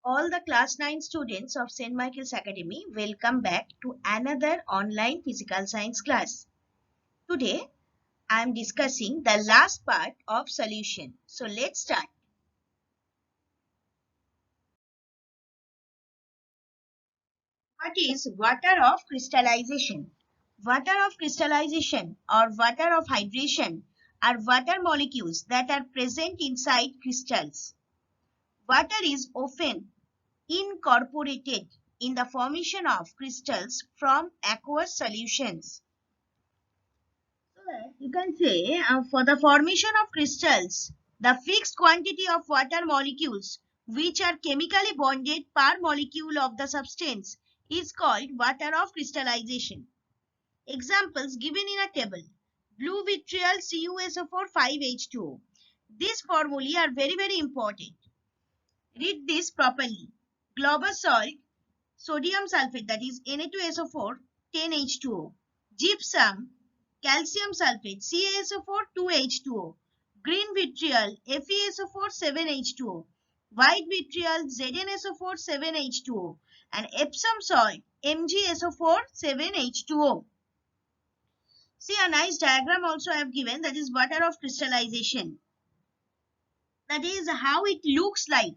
All the class 9 students of St. Michael's Academy, welcome back to another online physical science class. Today, I am discussing the last part of solution. So let's start. What is water of crystallization? Water of crystallization or water of hydration are water molecules that are present inside crystals. Water is often incorporated in the formation of crystals from aqueous solutions. So you can say for the formation of crystals, the fixed quantity of water molecules which are chemically bonded per molecule of the substance is called water of crystallization. Examples given in a table. Blue vitriol CuSO4 5H2O. These formulae are very important. Read this properly. Glauber salt, sodium sulfate, that is Na2SO4 10H2O. Gypsum, calcium sulfate CaSO4 2H2O. Green vitriol FeSO4 7H2O. White vitriol ZnSO4 7H2O. And Epsom salt MgSO4 7H2O. See, a nice diagram also I have given, that is water of crystallization. That is how it looks like.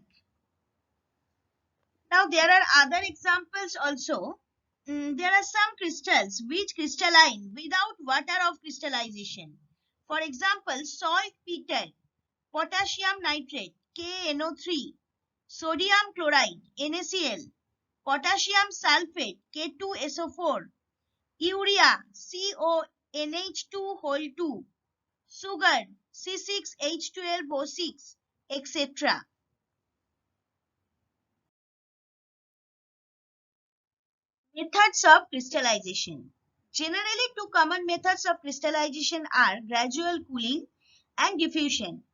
Now there are other examples also. There are some crystals which crystalline without water of crystallization. For example, saltpeter, potassium nitrate, KNO3, sodium chloride, NaCl, potassium sulfate, K2SO4, urea, CONH2 sugar, C6H12O6, etc. Methods of crystallization. Generally, two common methods of crystallization are gradual cooling and diffusion.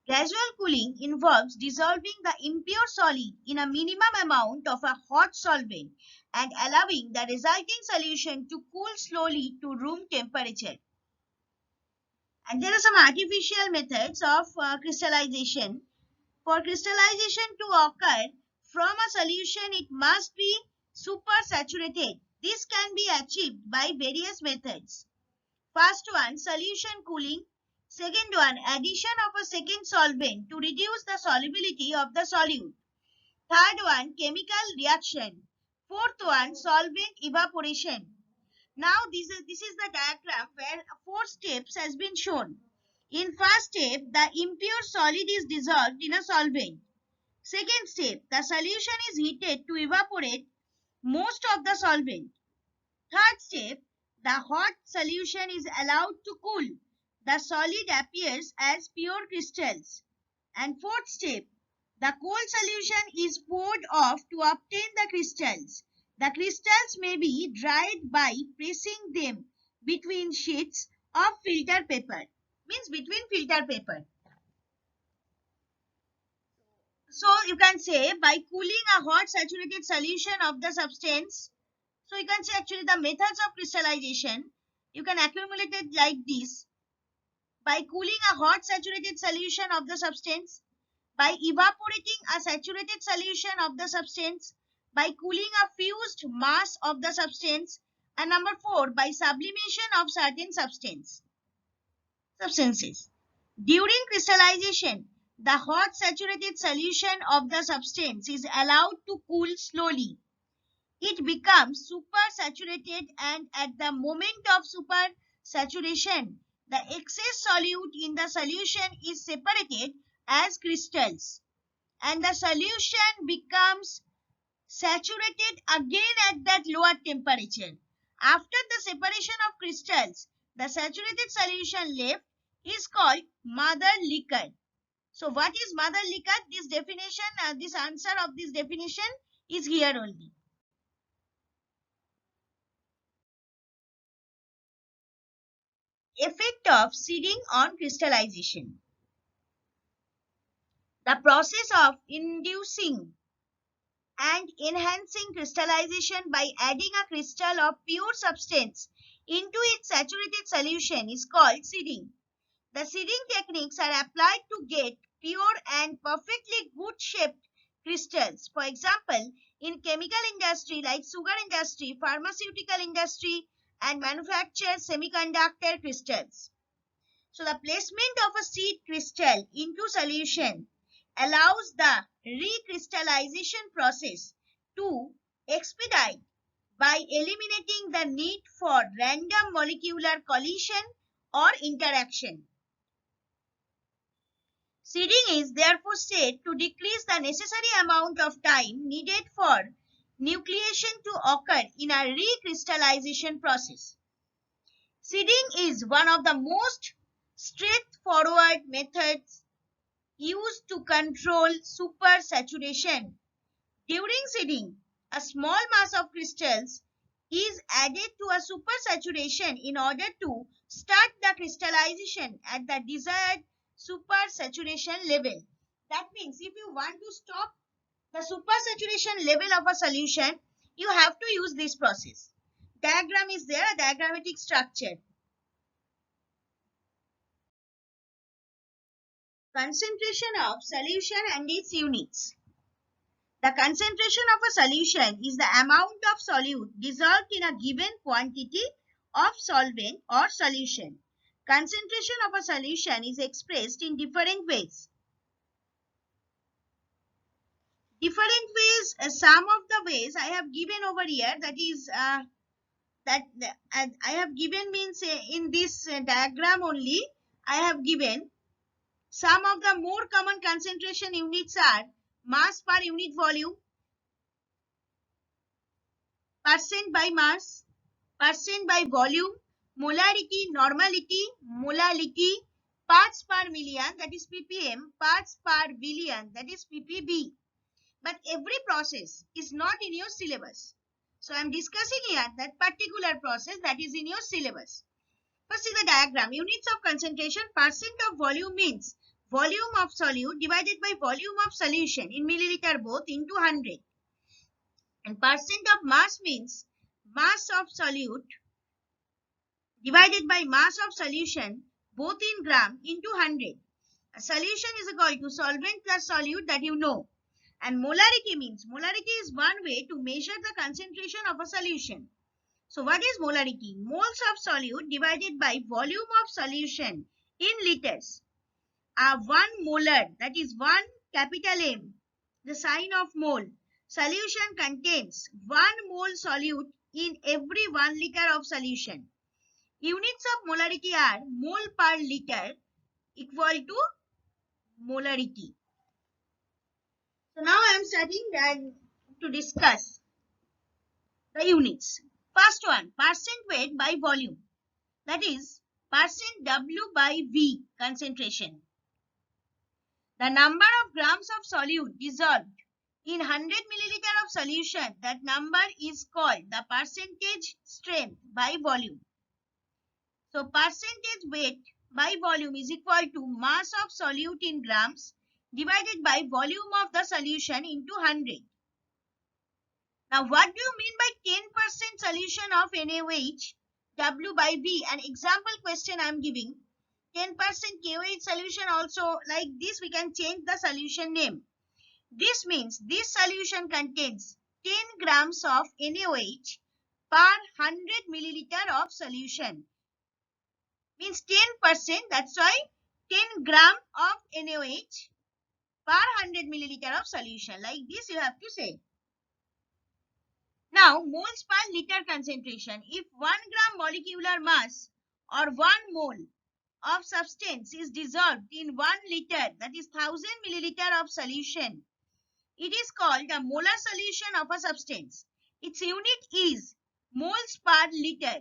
Gradual cooling involves dissolving the impure solid in a minimum amount of a hot solvent and allowing the resulting solution to cool slowly to room temperature. And there are some artificial methods of crystallization. For crystallization to occur from a solution, it must be supersaturated. This can be achieved by various methods. First one, solution cooling. Second one, addition of a second solvent to reduce the solubility of the solute. Third one, chemical reaction. Fourth one, solvent evaporation. Now this is the diagram where 4 steps has been shown. In first step, the impure solid is dissolved in a solvent. Second step, the solution is heated to evaporate most of the solvent. Third step, the hot solution is allowed to cool. The solid appears as pure crystals. And fourth step, the cold solution is poured off to obtain the crystals. The crystals may be dried by pressing them between sheets of filter paper. Means between filter paper. So you can say by cooling a hot saturated solution of the substance. So you can say actually the methods of crystallization, you can accumulate it like this. By cooling a hot saturated solution of the substance, by evaporating a saturated solution of the substance, by cooling a fused mass of the substance, and number 4, by sublimation of certain substances. During crystallization, the hot saturated solution of the substance is allowed to cool slowly. It becomes supersaturated, and at the moment of supersaturation, the excess solute in the solution is separated as crystals, and the solution becomes saturated again at that lower temperature. After the separation of crystals, the saturated solution left is called mother liquor. So what is mother liquor? This definition, this answer of this definition is here only. Effect of seeding on crystallization. The process of inducing and enhancing crystallization by adding a crystal of pure substance into its saturated solution is called seeding. The seeding techniques are applied to get pure and perfectly good shaped crystals. For example, in chemical industry like sugar industry, pharmaceutical industry, and manufacture semiconductor crystals. So the placement of a seed crystal into solution allows the recrystallization process to expedite by eliminating the need for random molecular collision or interaction. Seeding is therefore said to decrease the necessary amount of time needed for nucleation to occur in a recrystallization process. Seeding is one of the most straightforward methods used to control supersaturation. During seeding, a small mass of crystals is added to a supersaturation in order to start the crystallization at the desired supersaturation level. That means if you want to stop the supersaturation level of a solution, you have to use this process. Diagram is there, a diagrammatic structure. Concentration of solution and its units. The concentration of a solution is the amount of solute dissolved in a given quantity of solvent or solution. Concentration of a solution is expressed in different ways. Some of the ways I have given over here, that is I have given means in this diagram only I have given. Some of the more common concentration units are mass per unit volume, percent by mass, percent by volume, molarity, normality, molality, parts per million, that is ppm, parts per billion, that is ppb. But every process is not in your syllabus. So I am discussing here that particular process that is in your syllabus. First is the diagram. Units of concentration. Percent of volume means volume of solute divided by volume of solution in milliliter both into 100. And percent of mass means mass of solute divided by mass of solution both in gram into 100. A solution is equal to solvent plus solute, that you know. And molarity means molarity is one way to measure the concentration of a solution. So what is molarity? Moles of solute divided by volume of solution in liters. 1 molar, that is 1 capital M, the sign of mole. Solution contains 1 mole solute in every 1 liter of solution. Units of molarity are mole per liter equal to molarity. So now I am starting to discuss the units. First one, percent weight by volume. That is percent W by V concentration. The number of grams of solute dissolved in 100 milliliter of solution, that number is called the percentage strength by volume. So percentage weight by volume is equal to mass of solute in grams divided by volume of the solution into 100. Now what do you mean by 10% solution of NaOH? W by V? An example question I am giving. 10% KOH solution also, like this we can change the solution name. This means this solution contains 10 grams of NaOH per 100 milliliter of solution. Means 10%, that's why 10 gram of NaOH per 100 milliliter of solution. Like this you have to say. Now moles per liter concentration. If 1 gram molecular mass or 1 mole of substance is dissolved in 1 liter, that is 1000 milliliter of solution, it is called a molar solution of a substance. Its unit is moles per liter,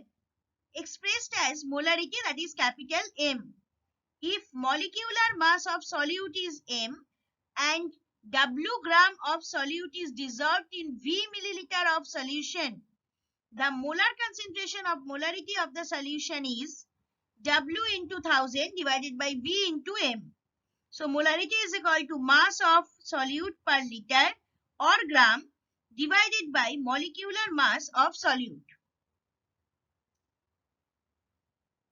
expressed as molarity, that is capital M. If molecular mass of solute is M and W gram of solute is dissolved in V milliliter of solution, the molar concentration of molarity of the solution is W into 1000 divided by V into M. So molarity is equal to mass of solute per liter or gram divided by molecular mass of solute.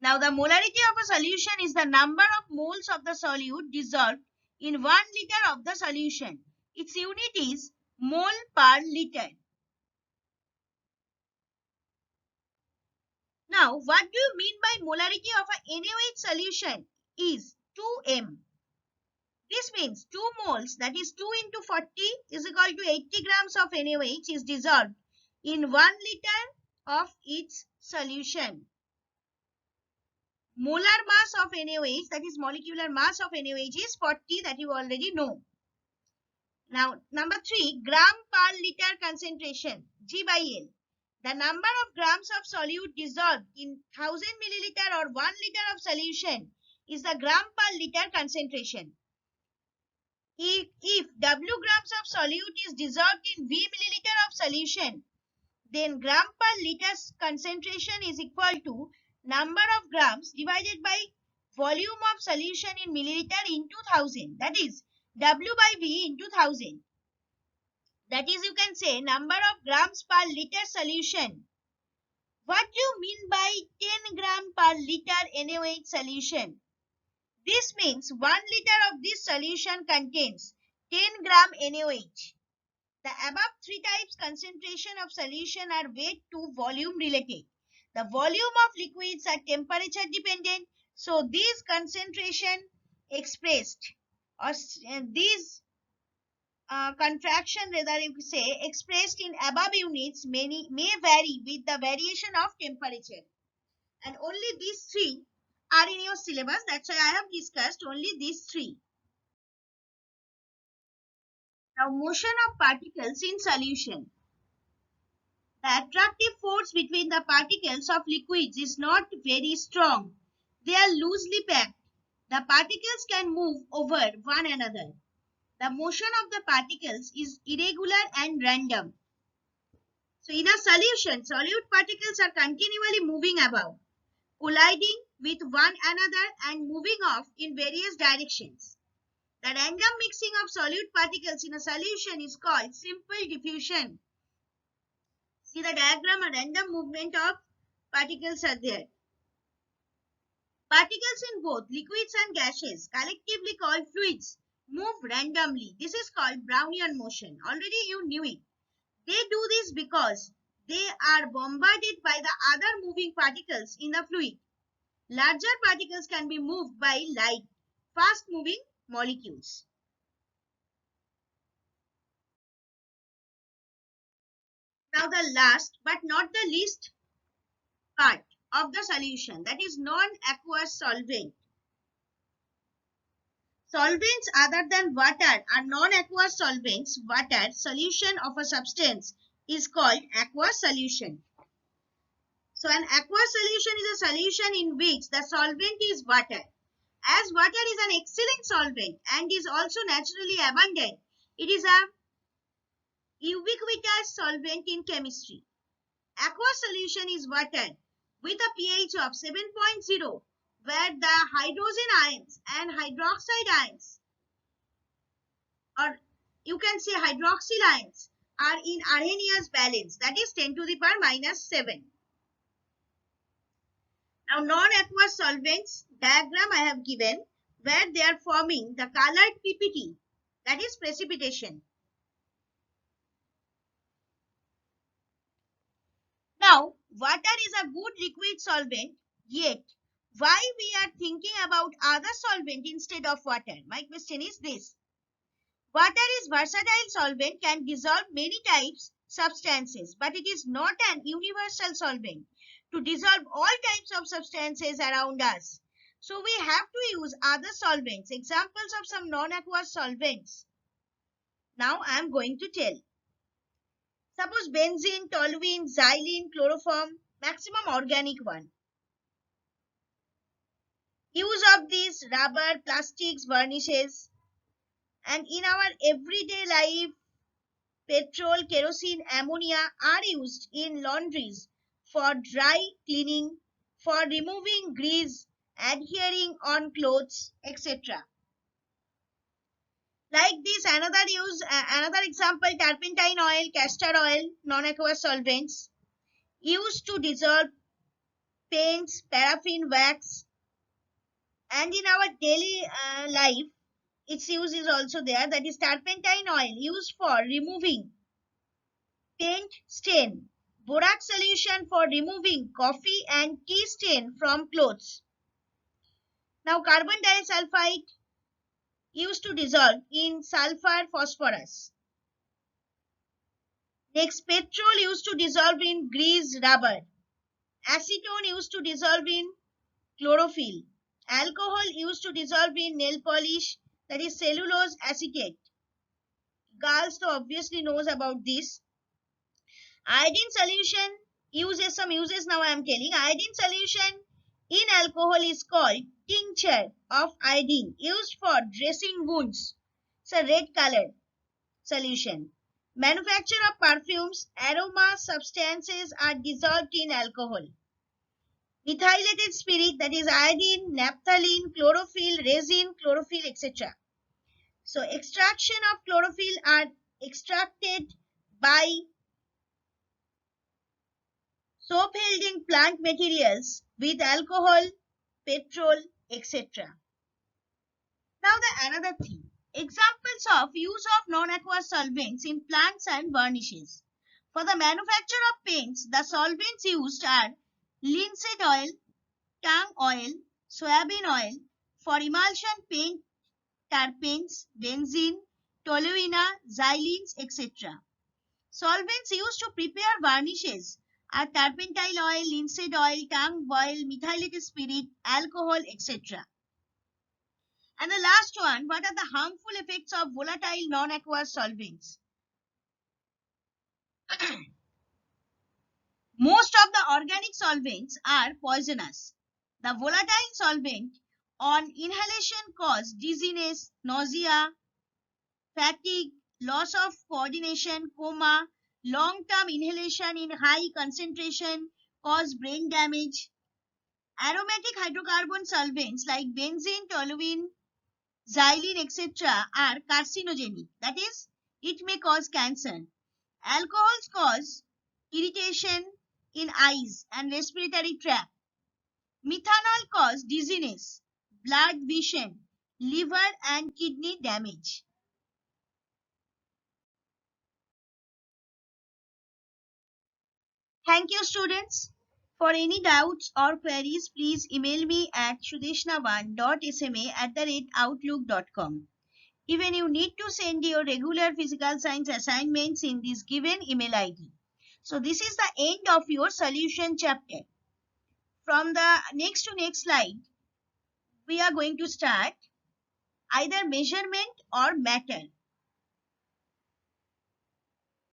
Now the molarity of a solution is the number of moles of the solute dissolved in 1 liter of the solution. Its unit is mole per liter. Now, what do you mean by molarity of a NaOH solution is 2m? This means 2 moles, that is 2 into 40 is equal to 80 grams of NaOH is dissolved in 1 liter of its solution. Molar mass of NaOH, that is molecular mass of NaOH, is 40, that you already know. Now, number 3, gram per liter concentration, G by L. The number of grams of solute dissolved in 1000 milliliter or 1 liter of solution is the gram per liter concentration. If W grams of solute is dissolved in V milliliter of solution, then gram per liter concentration is equal to number of grams divided by volume of solution in milliliter into 1000. That is W by V into 1000. That is, you can say number of grams per liter solution. What do you mean by 10 gram per liter NaOH solution? This means 1 liter of this solution contains 10 gram NaOH. The above 3 types concentration of solution are weight to volume related. The volume of liquids are temperature dependent. So these concentration expressed or these contraction, rather you say, expressed in above units may vary with the variation of temperature. And only these 3 are in your syllabus. That's why I have discussed only these 3. Now, motion of particles in solution. The attractive force between the particles of liquids is not very strong. They are loosely packed. The particles can move over one another. The motion of the particles is irregular and random. So, in a solution, solute particles are continually moving about, colliding with one another and moving off in various directions. The random mixing of solute particles in a solution is called simple diffusion. See the diagram, a random movement of particles are there. Particles in both liquids and gases, collectively called fluids, move randomly. This is called Brownian motion. Already you knew it. They do this because they are bombarded by the other moving particles in the fluid. Larger particles can be moved by light, fast-moving molecules. Now the last but not the least part of the solution, that is non-aqueous solvent. Solvents other than water are non-aqueous solvents. Water solution of a substance is called aqueous solution. So an aqueous solution is a solution in which the solvent is water. As water is an excellent solvent and is also naturally abundant, it is a ubiquitous solvent in chemistry. Aqueous solution is water with a pH of 7.0, where the hydrogen ions and hydroxide ions, or you can say hydroxyl ions, are in Arrhenius balance, that is 10 to the power minus 7. Now non-aqueous solvents diagram I have given, where they are forming the colored PPT, that is precipitation. Now, water is a good liquid solvent, yet why we are thinking about other solvent instead of water? My question is this. Water is versatile solvent, can dissolve many types substances, but it is not an universal solvent to dissolve all types of substances around us. So we have to use other solvents. Examples of some non-aqueous solvents. Now I am going to tell. Suppose benzene, toluene, xylene, chloroform, maximum organic one. Use of these rubber, plastics, varnishes, and in our everyday life, petrol, kerosene, ammonia are used in laundries for dry cleaning, for removing grease, adhering on clothes, etc. Like this, another example, turpentine oil, castor oil, non-aqueous solvents, used to dissolve paints, paraffin wax, and in our daily life, its use is also there, that is turpentine oil used for removing paint stain, borax solution for removing coffee and tea stain from clothes. Now carbon disulfide used to dissolve in sulfur phosphorus. Next, petrol used to dissolve in grease rubber. Acetone used to dissolve in chlorophyll. Alcohol used to dissolve in nail polish, that is cellulose acetate. Girls so obviously knows about this. Iodine solution uses, some uses now I am telling. Iodine solution in alcohol is called tincture of iodine, used for dressing wounds. It's a red colored solution. Manufacture of perfumes, aroma substances are dissolved in alcohol. Methylated spirit, that is iodine, naphthalene, chlorophyll, resin, chlorophyll, etc. So extraction of chlorophyll are extracted by soap holding plant materials with alcohol, petrol, etc. Now the another thing. Examples of use of non-aqueous solvents in plants and varnishes. For the manufacture of paints, the solvents used are linseed oil, tung oil, soybean oil. For emulsion paint, terpenes, benzene, toluene, xylenes, etc. Solvents used to prepare varnishes are turpentine oil, linseed oil, tung oil, methylated spirit, alcohol, etc. And the last one, what are the harmful effects of volatile non-aqueous solvents? Most of the organic solvents are poisonous. The volatile solvent on inhalation cause dizziness, nausea, fatigue, loss of coordination, coma. Long-term inhalation in high concentration cause brain damage. Aromatic hydrocarbon solvents like benzene, toluene, xylene, etc. are carcinogenic. That is, it may cause cancer. Alcohols cause irritation in eyes and respiratory tract. Methanol cause dizziness, blood vision, liver and kidney damage. Thank you, students. For any doubts or queries, please email me at sudeshna1.sma@outlook.com. Even you need to send your regular physical science assignments in this given email ID. So this is the end of your solution chapter. From the next to next slide, we are going to start either measurement or matter.